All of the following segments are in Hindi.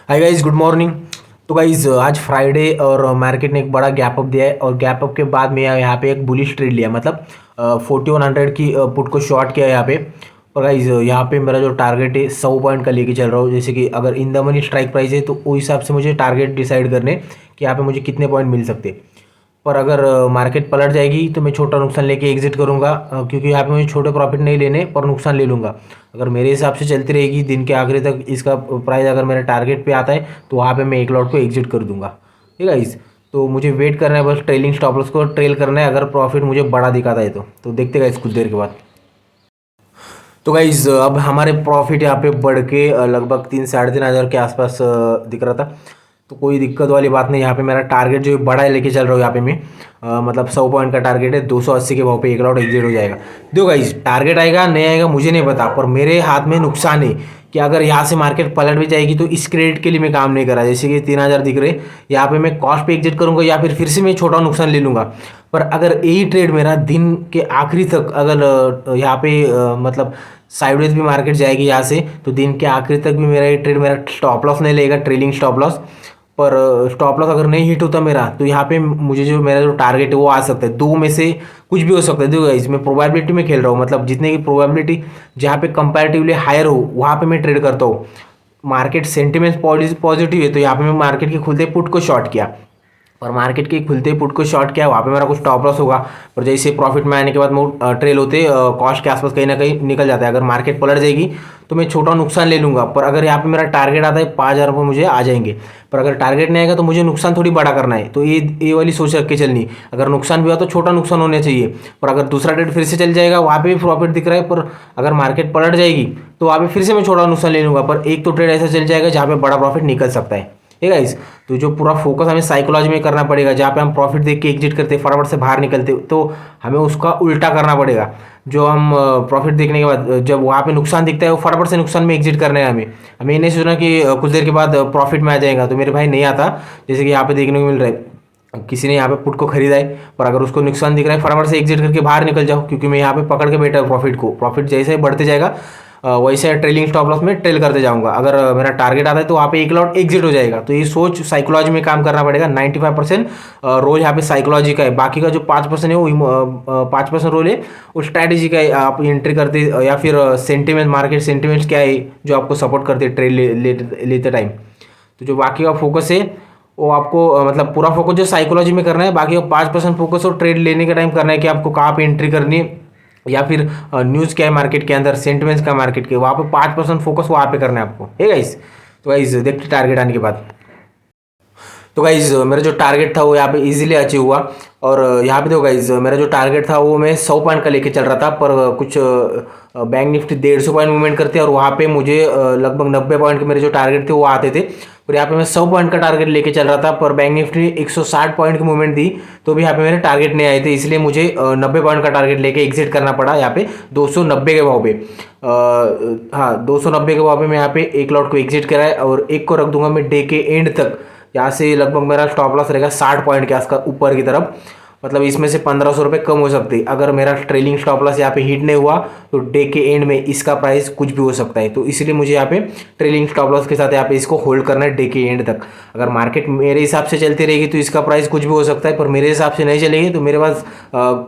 Hi guys, good morning. तो गाइस आज फ्राइडे और मार्केट ने एक बड़ा गैप अप दिया है और गैप अप के बाद मैं यहाँ पे एक बुलिश ट्रेड लिया, मतलब 4100 की पुट को शॉर्ट किया यहाँ पे। और गाइस यहाँ पे मेरा जो टारगेट है 100 पॉइंट का लेके चल रहा हूँ। जैसे कि अगर in the money strike price है तो उस हिसाब से मुझे टारगेट डिसाइड करने कि यहाँ पे मुझे कितने पॉइंट मिल सकते हैं। पर अगर मार्केट पलट जाएगी तो मैं छोटा नुकसान लेके एग्जिट करूंगा, क्योंकि यहाँ पे मुझे छोटे प्रॉफिट नहीं लेने पर नुकसान ले लूंगा। अगर मेरे हिसाब से चलती रहेगी दिन के आखिरी तक, इसका प्राइस अगर मेरे टारगेट पे आता है तो वहाँ पे मैं एक लॉट को एग्जिट कर दूंगा। ठीक है इस तो मुझे वेट करना है, बस ट्रेलिंग स्टॉप लॉस को ट्रेल करना है। अगर प्रॉफिट मुझे बड़ा दिखाता है तो देखते गाइस कुछ देर के बाद। तो गाइज अब हमारे प्रॉफिट यहाँ पे बढ़ के लगभग 3-3.5 हज़ार के आसपास दिख रहा था। तो कोई दिक्कत वाली बात नहीं। यहाँ पे मेरा टारगेट जो बड़ा है लेके चल रहा हूँ यहाँ पे मैं, मतलब 100 पॉइंट का टारगेट है। 280 के भाव पे एक लॉट एग्जिट हो जाएगा। देखो गाइज, टारगेट आएगा नहीं आएगा मुझे नहीं पता, पर मेरे हाथ में नुकसान है कि अगर यहाँ से मार्केट पलट भी जाएगी तो इस क्रेडिट के लिए मैं काम नहीं कर रहा। जैसे कि 3,000 दिख रहे, यहाँ पे मैं कॉस्ट पे एग्जिट करूंगा या फिर से मैं छोटा नुकसान ले लूंगा। पर अगर यही ट्रेड मेरा दिन के आखिरी तक अगर यहाँ पे मतलब साइडवेज भी मार्केट जाएगी यहाँ से, तो दिन के आखिरी तक भी मेरा ये ट्रेड मेरा स्टॉप लॉस नहीं लेगा, ट्रेलिंग स्टॉप लॉस। पर स्टॉप लॉस अगर नहीं हिट होता मेरा तो यहाँ पे मुझे जो मेरा जो टारगेट है वो आ सकता है। दो में से कुछ भी हो सकता है। देखो इसमें प्रोबेबिलिटी में खेल रहा हूँ, मतलब जितने की प्रोबेबिलिटी जहाँ पे कंपैरेटिवली हायर हो वहाँ पे मैं ट्रेड करता हूँ। मार्केट सेंटिमेंट पॉजिटिव है तो यहाँ पे मैं मार्केट के खुलते पुट को शॉर्ट किया, और मार्केट के खुलते पुट को शॉर्ट किया, वहाँ पे मेरा कुछ स्टॉप लॉस होगा। पर जैसे प्रॉफिट में आने के बाद मैं ट्रेल होते कॉस्ट के आसपास कहीं ना कहीं निकल जाता है। अगर मार्केट पलट जाएगी तो मैं छोटा नुकसान ले लूंगा। पर अगर यहाँ पे मेरा टारगेट आता है 5,000 रुपये मुझे आ जाएंगे। पर अगर टारगेट नहीं आएगा तो मुझे नुकसान थोड़ी बड़ा करना है। तो ये वाली सोच रख के चलनी। अगर नुकसान भी हुआ तो छोटा नुकसान होना चाहिए। पर अगर दूसरा ट्रेड फिर से चल जाएगा, वहाँ पे भी प्रॉफिट दिख रहा है, पर अगर मार्केट पलट जाएगी तो वहाँ पे फिर से मैं छोटा नुकसान ले लूंगा। पर एक तो ट्रेड ऐसा चल जाएगा जहाँ पे बड़ा प्रॉफिट निकल सकता है। ठीक है गाइस, तो जो पूरा फोकस हमें साइकोलॉजी में करना पड़ेगा, जहाँ पे हम प्रॉफिट देख के एग्जिट करते फटाफट से बाहर निकलते, तो हमें उसका उल्टा करना पड़ेगा। जो हम प्रॉफिट देखने के बाद जब वहाँ पे नुकसान दिखता है वो फटाफट से नुकसान में एग्जिट करना है हमें। हमें ये नहीं सोचना कि कुछ देर के बाद प्रॉफिट में आ जाएगा। तो मेरे भाई नहीं आता। जैसे कि यहाँ पे देखने को मिल रहा है, किसी ने यहाँ पे पुट को खरीदा है, पर अगर उसको नुकसान दिख रहा है फटाफट से एग्जिट करके बाहर निकल जाओ, क्योंकि मैं यहाँ पे पकड़ के बैठा प्रॉफिट को। प्रॉफिट जैसे बढ़ते जाएगा वैसे ट्रेलिंग स्टॉप लॉस में ट्रेल करते जाऊंगा। अगर मेरा टारगेट आता है तो वहाँ पे एक लॉट एग्जिट हो जाएगा। तो ये सोच साइकोलॉजी में काम करना पड़ेगा। 95% रोल यहाँ पे साइकोलॉजी का है, बाकी का जो 5% है वो 5% रोल है वो स्ट्रैटेजी का है। आप एंट्री करते या फिर सेंटिमेंट, मार्केट सेंटिमेंट्स क्या है जो आपको सपोर्ट करते हैं ट्रेल लेते टाइम। तो जो बाकी का फोकस है वो आपको मतलब पूरा फोकस जो साइकोलॉजी में करना है, बाकी का 5% फोकस वो ट्रेड लेने के टाइम करना है कि आपको कहाँ पे एंट्री करनी है, या फिर न्यूज़ क्या है मार्केट के अंदर, सेंटिमेंट्स का मार्केट के, वहाँ पे 5% फोकस वहाँ पे करना है आपको। है गाइस, तो गाइस देखते टारगेट आने के बाद। तो गाइज मेरा जो टारगेट था वो यहाँ पे इजीली अचीव हुआ। और यहाँ पे देखो गाइज, मेरा जो टारगेट था वो मैं 100 पॉइंट का लेके चल रहा था, पर कुछ बैंक निफ्टी 150 पॉइंट मूवमेंट करते और वहाँ पे मुझे लगभग 90 पॉइंट के मेरे जो टारगेट थे वो आते थे। पर यहाँ पे मैं 100 पॉइंट का टारगेट लेके चल रहा था, पर बैंक निफ्टी 160 पॉइंट की मूवमेंट दी तो भी यहाँ पे मेरे टारगेट नहीं आए थे। इसलिए मुझे 90 पॉइंट का टारगेट लेके एग्जिट करना पड़ा यहाँ पे 290 के भाव पे। हाँ, 290 के भाव पे मैं यहाँ पे एक लॉट को एग्जिट कराया और एक को रख दूंगा मैं डे के एंड तक। यहाँ से लगभग मेरा स्टॉप लॉस रहेगा 60 पॉइंट के आसपास ऊपर की तरफ, मतलब इसमें से 1,500 रुपये कम हो सकते हैं। अगर मेरा ट्रेलिंग स्टॉप लॉस यहाँ पे हिट नहीं हुआ तो डे के एंड में इसका प्राइस कुछ भी हो सकता है। तो इसलिए मुझे यहाँ पे ट्रेलिंग स्टॉप लॉस के साथ यहाँ पे इसको होल्ड करना है डे के एंड तक। अगर मार्केट मेरे हिसाब से चलती रहेगी तो इसका प्राइस कुछ भी हो सकता है, पर मेरे हिसाब से नहीं चलेगी तो मेरे पास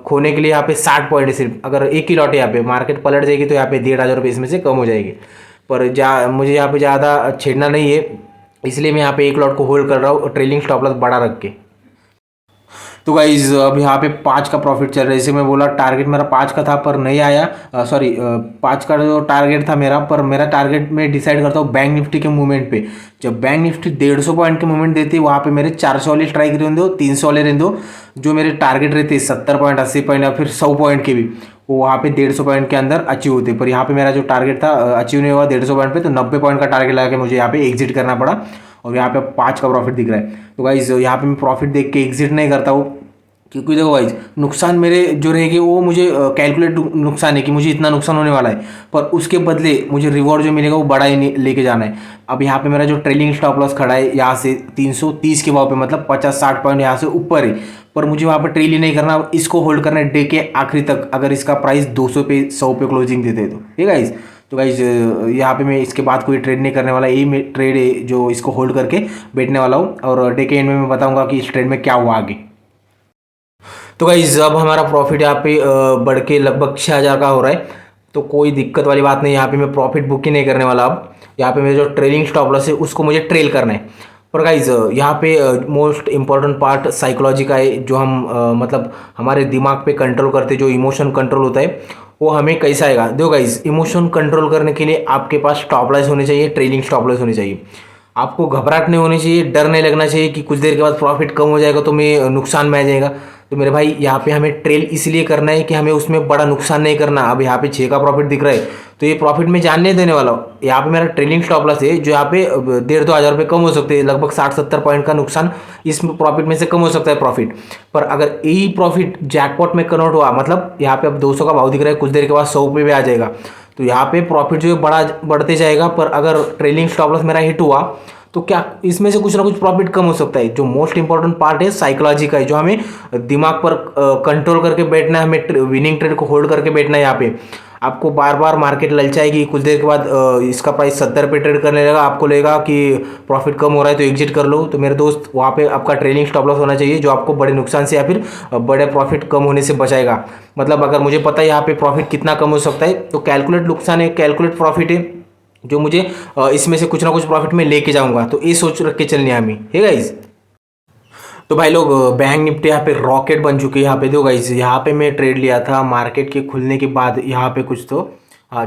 खोने के लिए यहाँ पे 60 पॉइंट है सिर्फ। अगर एक ही लॉट है, यहाँ पे मार्केट पलट जाएगी तो यहाँ पे 1,500 रुपये इसमें से कम हो जाएगी। पर मुझे यहाँ पे ज़्यादा छेड़ना नहीं है, इसलिए मैं यहाँ पे एक लॉट को होल्ड कर रहा हूँ ट्रेलिंग स्टॉप लॉस बड़ा रख के। तो गाइज अब यहाँ पे 5 का प्रॉफिट चल रहा है। जैसे मैं बोला टारगेट मेरा 5 का था पर नहीं आया, सॉरी 5 का जो टारगेट था मेरा, पर मेरा टारगेट मैं डिसाइड करता हूँ बैंक निफ्टी के मूवमेंट पे। जब बैंक निफ्टी 150 पॉइंट के मूवमेंट देती है वहाँ पे मेरे 400 वाली स्ट्राइक रहने दो, 300 वाले रहने दो। जो मेरे टारगेट रहते 70 पॉइंट, 80 पॉइंट या फिर 100 पॉइंट के भी, वो वहाँ पे 150 पॉइंट के अंदर अचीव होते। पर यहाँ पे मेरा जो टारगेट था अचीव नहीं हुआ 150 पॉइंट पे, तो 90 पॉइंट का टारगेट लगा के मुझे यहाँ पे एग्जिट करना पड़ा। और यहाँ पे 5 का प्रॉफिट दिख रहा है। तो गाइज यहाँ पे मैं प्रॉफिट देख के एग्जिट नहीं करता हूँ, क्योंकि देखो गाइज नुकसान मेरे जो रहेंगे वो मुझे कैलकुलेट नुकसान है कि मुझे इतना नुकसान होने वाला है, पर उसके बदले मुझे रिवॉर्ड जो मिलेगा वो बड़ा ही लेके जाना है। अब यहाँ पे मेरा जो ट्रेलिंग स्टॉप लॉस खड़ा है यहाँ से 330 के भाव पे, मतलब 50-60 पॉइंट यहाँ से ऊपर है, पर मुझे वहाँ पर ट्रेल ही नहीं करना, इसको होल्ड करना है डे के आखिरी तक। अगर इसका प्राइस 200 पे 100 पे क्लोजिंग देते तो ठीक है गाइज। तो गाइज यहाँ पे मैं इसके बाद कोई ट्रेड नहीं करने वाला, यही ट्रेड है जो इसको होल्ड करके बैठने वाला हूँ, और डे के एंड में मैं बताऊँगा कि इस ट्रेड में क्या हुआ आगे। तो गाइज अब हमारा प्रॉफिट यहाँ पे बढ़ के लगभग 6,000 का हो रहा है, तो कोई दिक्कत वाली बात नहीं। यहाँ पे मैं प्रॉफिट बुक ही नहीं करने वाला। अब यहाँ पे मेरे जो ट्रेलिंग स्टॉप लॉस है उसको मुझे ट्रेल करना है। पर गाइज यहाँ पे मोस्ट इम्पॉर्टेंट पार्ट साइकोलॉजी का है, जो हम मतलब हमारे दिमाग पे कंट्रोल करते, जो इमोशन कंट्रोल होता है वो हमें कैसा आएगा। देखो गाइज, इमोशन कंट्रोल करने के लिए आपके पास स्टॉप लॉस होने चाहिए, ट्रेलिंग स्टॉप लॉस होनी चाहिए। आपको घबराहट नहीं होनी चाहिए, डर नहीं लगना चाहिए कि कुछ देर के बाद प्रॉफिट कम हो जाएगा तो मैं नुकसान में आ जाएगा। तो मेरे भाई यहाँ पे हमें ट्रेल इसलिए करना है कि हमें उसमें बड़ा नुकसान नहीं करना। अब यहाँ पे 6 का प्रॉफिट दिख रहा है तो ये प्रॉफिट मैं जान नहीं देने वाला हूँ। यहाँ पे मेरा ट्रेलिंग स्टॉप लॉस है जो यहाँ पे 1,500-2,000 रुपये कम हो सकते हैं, लगभग 60-70 पॉइंट का नुकसान इस प्रॉफिट में से कम हो सकता है प्रॉफिट। पर अगर यही प्रॉफिट जैकपॉट में कन्वर्ट हुआ, मतलब यहाँ पे अब 200 का भाव दिख रहा है, कुछ देर के बाद 100 रुपये भी आ जाएगा, तो यहाँ पे प्रॉफिट जो है बढ़ते जाएगा। पर अगर ट्रेलिंग स्टॉप लॉस मेरा हिट हुआ तो क्या इसमें से कुछ ना कुछ प्रॉफिट कम हो सकता है। जो मोस्ट इंपॉर्टेंट पार्ट है साइकोलॉजी का है, जो हमें दिमाग पर कंट्रोल करके बैठना है, हमें विनिंग ट्रेड को होल्ड करके बैठना है। यहाँ पे आपको बार बार मार्केट ललचाएगी, कुछ देर के बाद इसका प्राइस 70 पे ट्रेड करने लगेगा, आपको लगेगा कि प्रॉफिट कम हो रहा है तो एग्जिट कर लो। तो मेरे दोस्त वहाँ पे आपका ट्रेलिंग स्टॉप लॉस होना चाहिए, जो आपको बड़े नुकसान से या फिर बड़े प्रॉफिट कम होने से बचाएगा। मतलब अगर मुझे पता है यहाँ पे प्रॉफिट कितना कम हो सकता है, तो कैलकुलेट नुकसान है, कैलकुलेट प्रॉफिट है, जो मुझे इसमें से कुछ ना कुछ प्रॉफिट में लेके जाऊंगा। तो ये सोच रख के चलने हमें है गाइज। तो भाई लोग, बैंक निफ्टी यहाँ पे रॉकेट बन चुकी है। यहाँ पे दो गाइज, यहाँ पे मैं ट्रेड लिया था मार्केट के खुलने के बाद। यहाँ पे कुछ तो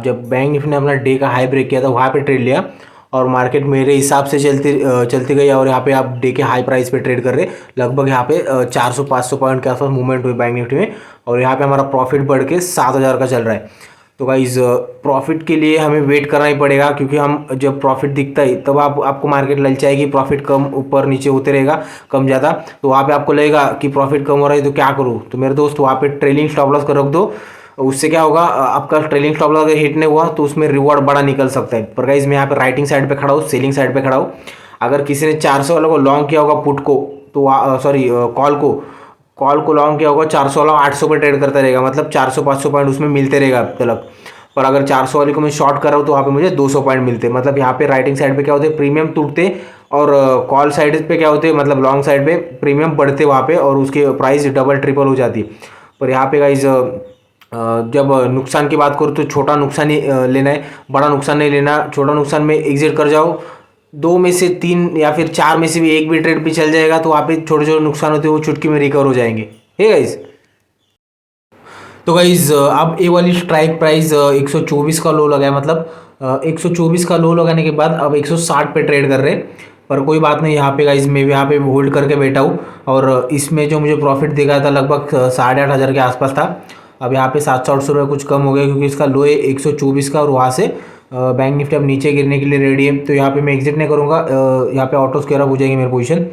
जब बैंक निफ्टी ने अपना डे का हाई ब्रेक किया था वहाँ पे ट्रेड लिया, और मार्केट मेरे हिसाब से चलती गई, और यहाँ पे आप डे के हाई प्राइस पे ट्रेड कर रहे। लगभग यहाँ पे 400-500 पॉइंट के आसपास मूवमेंट हुई बैंक निफ्टी में, और यहाँ पे हमारा प्रॉफिट बढ़ के 7,000 का चल रहा है। तो गाइज प्रॉफिट के लिए हमें वेट करना ही पड़ेगा, क्योंकि हम जब प्रॉफिट दिखता है तब आपको मार्केट ललचाएगी, प्रॉफिट कम ऊपर नीचे होते रहेगा, कम ज़्यादा। तो वहाँ पे आपको लगेगा कि प्रॉफिट कम हो रहा है तो क्या करूँ। तो मेरे दोस्त वहाँ पे ट्रेलिंग स्टॉप लॉस कर रख दो। उससे क्या होगा, आपका ट्रेलिंग स्टॉप लॉस अगर हिट नहीं हुआ तो उसमें रिवॉर्ड बड़ा निकल सकता है। पर गाइज मैं यहाँ पे राइटिंग साइड पर खड़ा हूँ, सेलिंग साइड पर खड़ा हूँ। अगर किसी ने 400 वालों को लॉन्ग किया होगा पुट को, तो सॉरी कॉल को लॉन्ग किया होगा 400 वाला 800 पे ट्रेड करता रहेगा, मतलब 400-500 पॉइंट उसमें मिलते रहेगा अब तक। पर अगर 400 वाले को मैं शॉर्ट कर रहा हूँ तो वहाँ पे मुझे 200 पॉइंट मिलते हैं। मतलब यहाँ पे राइटिंग साइड पे क्या होते हैं, प्रीमियम टूटते, और कॉल साइड पे क्या होते हैं, मतलब लॉन्ग साइड पे प्रीमियम बढ़ते वहाँ पे, और उसके प्राइस डबल ट्रिपल हो जाती है। पर यहाँ पे गाइज जब नुकसान की बात करूँ तो छोटा नुकसान ही लेना है, बड़ा नुकसान नहीं लेना। छोटा नुकसान में एग्जिट कर जाओ, 2 में से 3 या फिर 4 में से भी एक भी ट्रेड भी चल जाएगा, तो वहाँ पे छोटे छोटे नुकसान होते हैं वो चुटकी में रिकवर हो जाएंगे। है गाइज। तो गाइज अब ये वाली स्ट्राइक प्राइस 124 का लो लगा है, मतलब 124 का लो लगाने के बाद अब 160 पे ट्रेड कर रहे हैं। पर कोई बात नहीं, यहाँ पे गाइज मैं भी यहाँ पे होल्ड करके बैठा हूँ, और इसमें जो मुझे प्रॉफिट दिखा था लगभग 8,500 के आसपास था। अब यहाँ पे 700-800 रुपये कुछ कम हो गया, क्योंकि इसका लो है 124 का, और वहाँ से बैंक निफ्टी अब नीचे गिरने के लिए रेडी है। तो यहाँ पे मैं एग्जिट नहीं करूँगा, यहाँ पे ऑटो स्क्वायर अप हो जाएगी मेरी पोजीशन।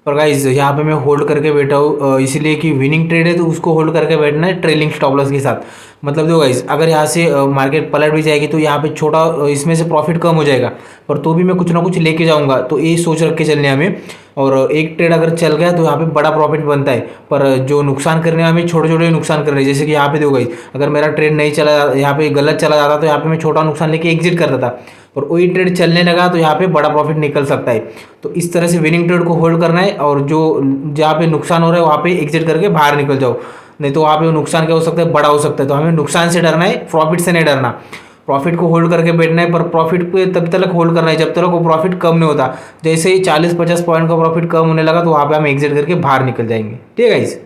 पर गाइज यहाँ पे मैं होल्ड करके बैठा हूँ, इसलिए कि विनिंग ट्रेड है तो उसको होल्ड करके बैठना है ट्रेलिंग स्टॉप लॉस के साथ। मतलब देखो गाइज, अगर यहाँ से मार्केट पलट भी जाएगी तो यहाँ पे छोटा इसमें से प्रॉफिट कम हो जाएगा, पर तो भी मैं कुछ ना कुछ लेके जाऊँगा। तो ये सोच रख के चलने हमें, और एक ट्रेड अगर चल गया तो यहाँ पे बड़ा प्रॉफिट बनता है। पर जो नुकसान करने हमें छोटे छोटे नुकसान कर रहे हैं, जैसे कि यहाँ पे देखो गाइज, अगर मेरा ट्रेड नहीं चला, यहाँ पे गलत चला जाता तो यहाँ पे मैं छोटा नुकसान लेके एग्जिट करता था, और वही ट्रेड चलने लगा तो यहाँ पे बड़ा प्रॉफिट निकल सकता है। तो इस तरह से विनिंग ट्रेड को होल्ड करना है, और जो जहाँ पे नुकसान हो रहा है वहाँ पे एग्जिट करके बाहर निकल जाओ, नहीं तो वहाँ पे नुकसान क्या हो सकता है, बड़ा हो सकता है। तो हमें नुकसान से डरना है, प्रॉफिट से नहीं डरना। प्रॉफिट को होल्ड करके बैठना है, पर प्रॉफिट पे तब तक होल्ड करना है जब तक वो प्रॉफिट कम नहीं होता। जैसे ही 40-50 पॉइंट का प्रॉफिट कम होने लगा तो वहाँ पे हम एग्जिट करके बाहर निकल जाएंगे। ठीक है गाइस।